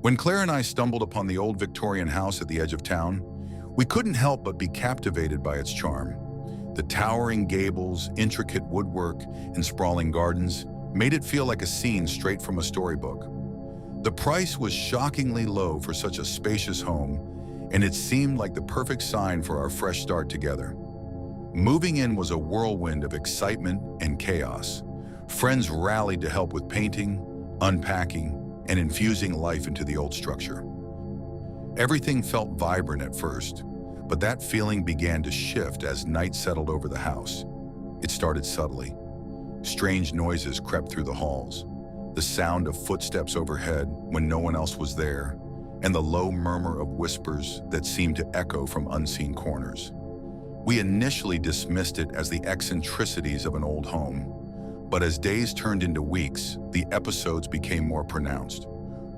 When Claire and I stumbled upon the old Victorian house at the edge of town, we couldn't help but be captivated by its charm. The towering gables, intricate woodwork, and sprawling gardens made it feel like a scene straight from a storybook. The price was shockingly low for such a spacious home, and it seemed like the perfect sign for our fresh start together. Moving in was a whirlwind of excitement and chaos. Friends rallied to help with painting, unpacking, and infusing life into the old structure. Everything felt vibrant at first, but that feeling began to shift as night settled over the house. It started subtly. Strange noises crept through the halls, the sound of footsteps overhead when no one else was there, and the low murmur of whispers that seemed to echo from unseen corners. We initially dismissed it as the eccentricities of an old home, but as days turned into weeks, the episodes became more pronounced.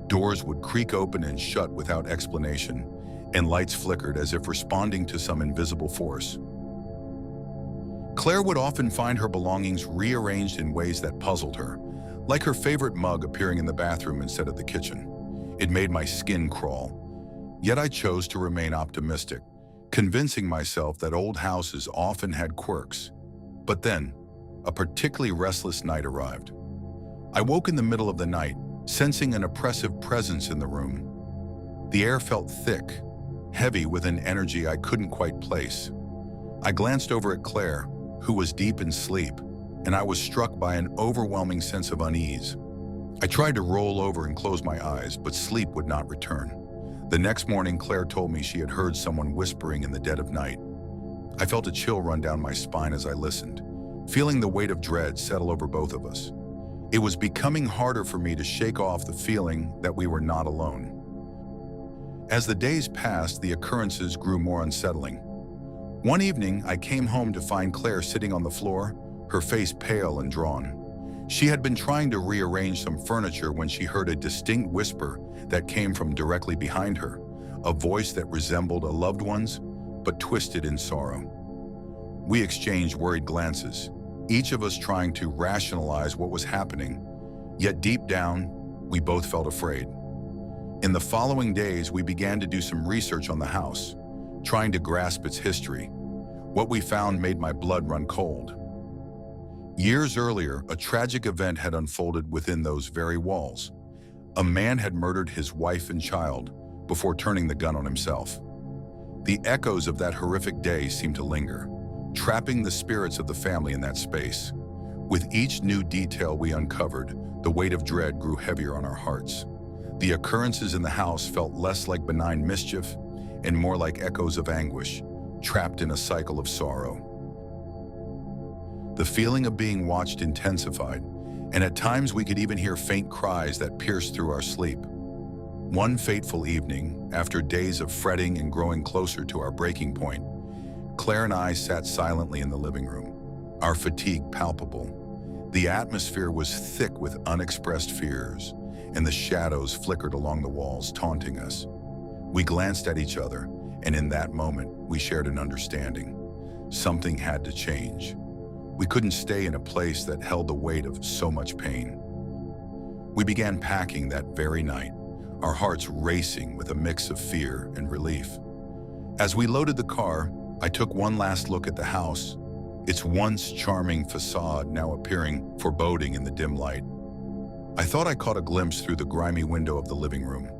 Doors would creak open and shut without explanation, and lights flickered as if responding to some invisible force. Claire would often find her belongings rearranged in ways that puzzled her, like her favorite mug appearing in the bathroom instead of the kitchen. It made my skin crawl. Yet I chose to remain optimistic, convincing myself that old houses often had quirks. But then, a particularly restless night arrived. I woke in the middle of the night, sensing an oppressive presence in the room. The air felt thick, heavy with an energy I couldn't quite place. I glanced over at Claire, who was deep in sleep, and I was struck by an overwhelming sense of unease. I tried to roll over and close my eyes, but sleep would not return. The next morning, Claire told me she had heard someone whispering in the dead of night. I felt a chill run down my spine as I listened, feeling the weight of dread settle over both of us. It was becoming harder for me to shake off the feeling that we were not alone. As the days passed, the occurrences grew more unsettling. One evening, I came home to find Claire sitting on the floor, her face pale and drawn. She had been trying to rearrange some furniture when she heard a distinct whisper that came from directly behind her, a voice that resembled a loved one's, but twisted in sorrow. We exchanged worried glances, each of us trying to rationalize what was happening, yet deep down, we both felt afraid. In the following days, we began to do some research on the house, trying to grasp its history. What we found made my blood run cold. Years earlier, a tragic event had unfolded within those very walls. A man had murdered his wife and child before turning the gun on himself. The echoes of that horrific day seemed to linger, trapping the spirits of the family in that space. With each new detail we uncovered, the weight of dread grew heavier on our hearts. The occurrences in the house felt less like benign mischief and more like echoes of anguish, trapped in a cycle of sorrow. The feeling of being watched intensified, and at times we could even hear faint cries that pierced through our sleep. One fateful evening, after days of fretting and growing closer to our breaking point, Claire and I sat silently in the living room, our fatigue palpable. The atmosphere was thick with unexpressed fears, and the shadows flickered along the walls, taunting us. We glanced at each other, and in that moment, we shared an understanding. Something had to change. We couldn't stay in a place that held the weight of so much pain. We began packing that very night, our hearts racing with a mix of fear and relief. As we loaded the car, I took one last look at the house, its once charming facade now appearing foreboding in the dim light. I thought I caught a glimpse through the grimy window of the living room,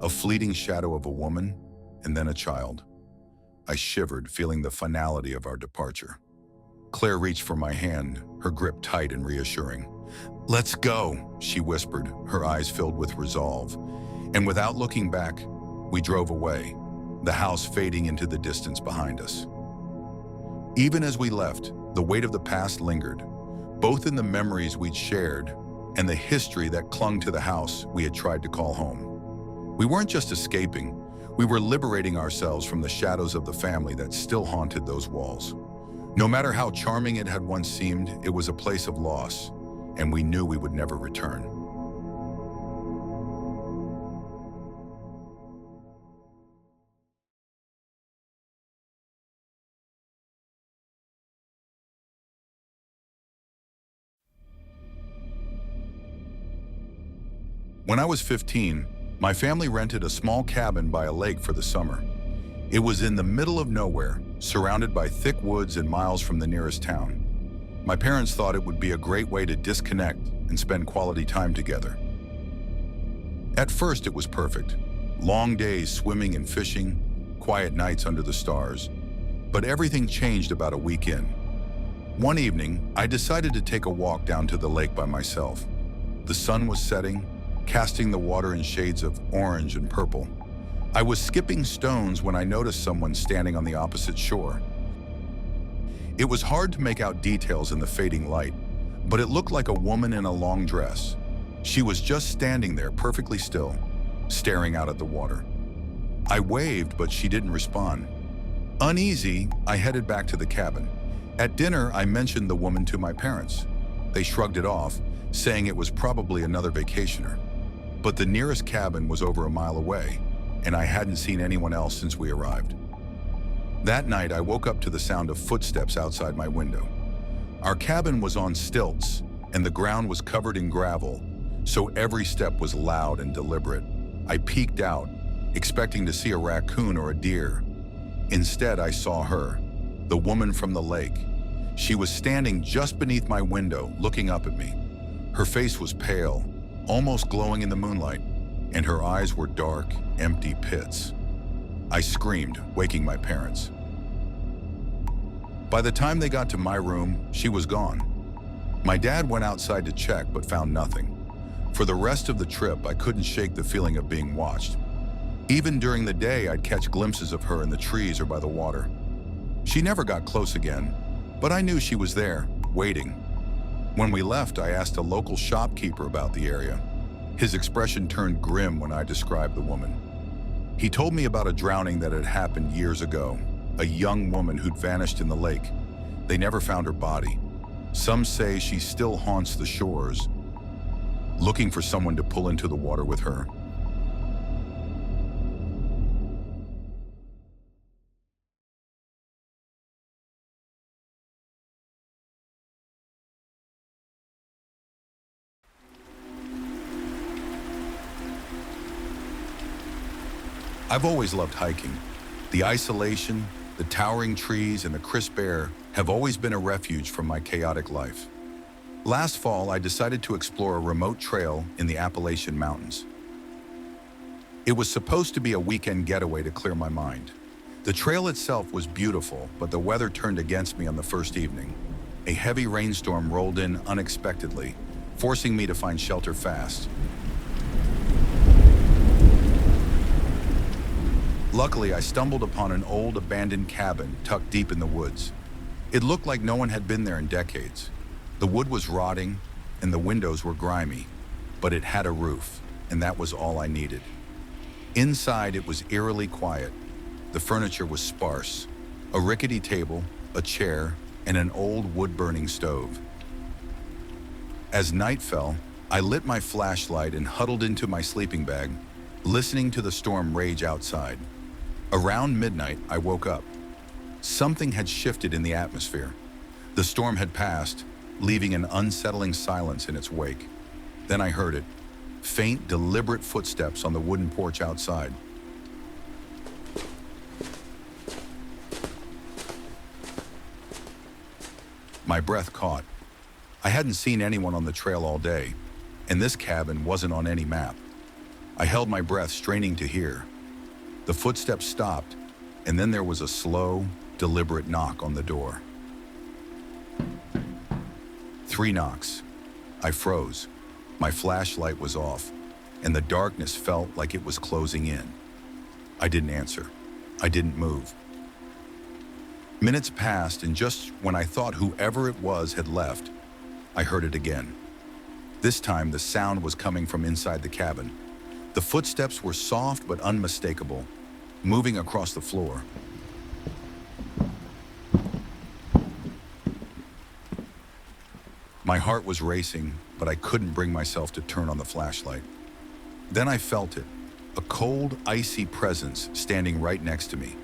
a fleeting shadow of a woman, and then a child. I shivered, feeling the finality of our departure. Claire reached for my hand, her grip tight and reassuring. "Let's go," she whispered, her eyes filled with resolve. And without looking back, we drove away, the house fading into the distance behind us. Even as we left, the weight of the past lingered, both in the memories we'd shared and the history that clung to the house we had tried to call home. We weren't just escaping, we were liberating ourselves from the shadows of the family that still haunted those walls. No matter how charming it had once seemed, it was a place of loss, and we knew we would never return. When I was 15, My family rented a small cabin by a lake for the summer. It was in the middle of nowhere, surrounded by thick woods and miles from the nearest town. My parents thought it would be a great way to disconnect and spend quality time together. At first, it was perfect. Long days swimming and fishing, quiet nights under the stars. But everything changed about a week in. One evening, I decided to take a walk down to the lake by myself. The sun was setting, casting the water in shades of orange and purple. I was skipping stones when I noticed someone standing on the opposite shore. It was hard to make out details in the fading light, but it looked like a woman in a long dress. She was just standing there perfectly still, staring out at the water. I waved, but she didn't respond. Uneasy, I headed back to the cabin. At dinner, I mentioned the woman to my parents. They shrugged it off, saying it was probably another vacationer. But the nearest cabin was over a mile away, and I hadn't seen anyone else since we arrived. That night, I woke up to the sound of footsteps outside my window. Our cabin was on stilts, and the ground was covered in gravel, so every step was loud and deliberate. I peeked out, expecting to see a raccoon or a deer. Instead, I saw her, the woman from the lake. She was standing just beneath my window, looking up at me. Her face was pale, almost glowing in the moonlight, and her eyes were dark, empty pits. I screamed, waking my parents. By the time they got to my room, she was gone. My dad went outside to check, but found nothing. For the rest of the trip, I couldn't shake the feeling of being watched. Even during the day, I'd catch glimpses of her in the trees or by the water. She never got close again, but I knew she was there, waiting. When we left, I asked a local shopkeeper about the area. His expression turned grim when I described the woman. He told me about a drowning that had happened years ago, a young woman who'd vanished in the lake. They never found her body. Some say she still haunts the shores, looking for someone to pull into the water with her. I've always loved hiking. The isolation, the towering trees, and the crisp air have always been a refuge from my chaotic life. Last fall, I decided to explore a remote trail in the Appalachian Mountains. It was supposed to be a weekend getaway to clear my mind. The trail itself was beautiful, but the weather turned against me on the first evening. A heavy rainstorm rolled in unexpectedly, forcing me to find shelter fast. Luckily, I stumbled upon an old abandoned cabin tucked deep in the woods. It looked like no one had been there in decades. The wood was rotting and the windows were grimy, but it had a roof, and that was all I needed. Inside, it was eerily quiet. The furniture was sparse: a rickety table, a chair, and an old wood-burning stove. As night fell, I lit my flashlight and huddled into my sleeping bag, listening to the storm rage outside. Around midnight, I woke up. Something had shifted in the atmosphere. The storm had passed, leaving an unsettling silence in its wake. Then I heard it: faint, deliberate footsteps on the wooden porch outside. My breath caught. I hadn't seen anyone on the trail all day, and this cabin wasn't on any map. I held my breath, straining to hear. The footsteps stopped, and then there was a slow, deliberate knock on the door. 3 knocks. I froze. My flashlight was off, and the darkness felt like it was closing in. I didn't answer. I didn't move. Minutes passed, and just when I thought whoever it was had left, I heard it again. This time, the sound was coming from inside the cabin. The footsteps were soft but unmistakable, moving across the floor. My heart was racing, but I couldn't bring myself to turn on the flashlight. Then I felt it, a cold, icy presence standing right next to me.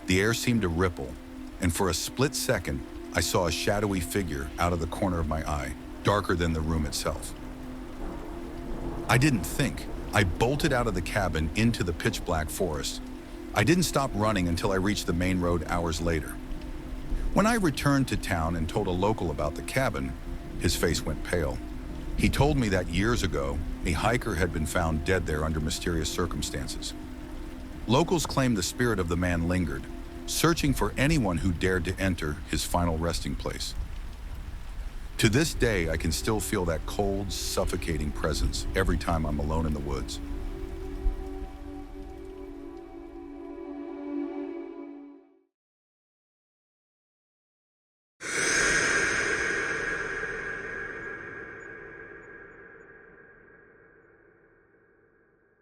The air seemed to ripple, and for a split second, I saw a shadowy figure out of the corner of my eye, darker than the room itself. I didn't think. I bolted out of the cabin into the pitch-black forest. I didn't stop running until I reached the main road hours later. When I returned to town and told a local about the cabin, his face went pale. He told me that years ago, a hiker had been found dead there under mysterious circumstances. Locals claimed the spirit of the man lingered, searching for anyone who dared to enter his final resting place. To this day, I can still feel that cold, suffocating presence every time I'm alone in the woods.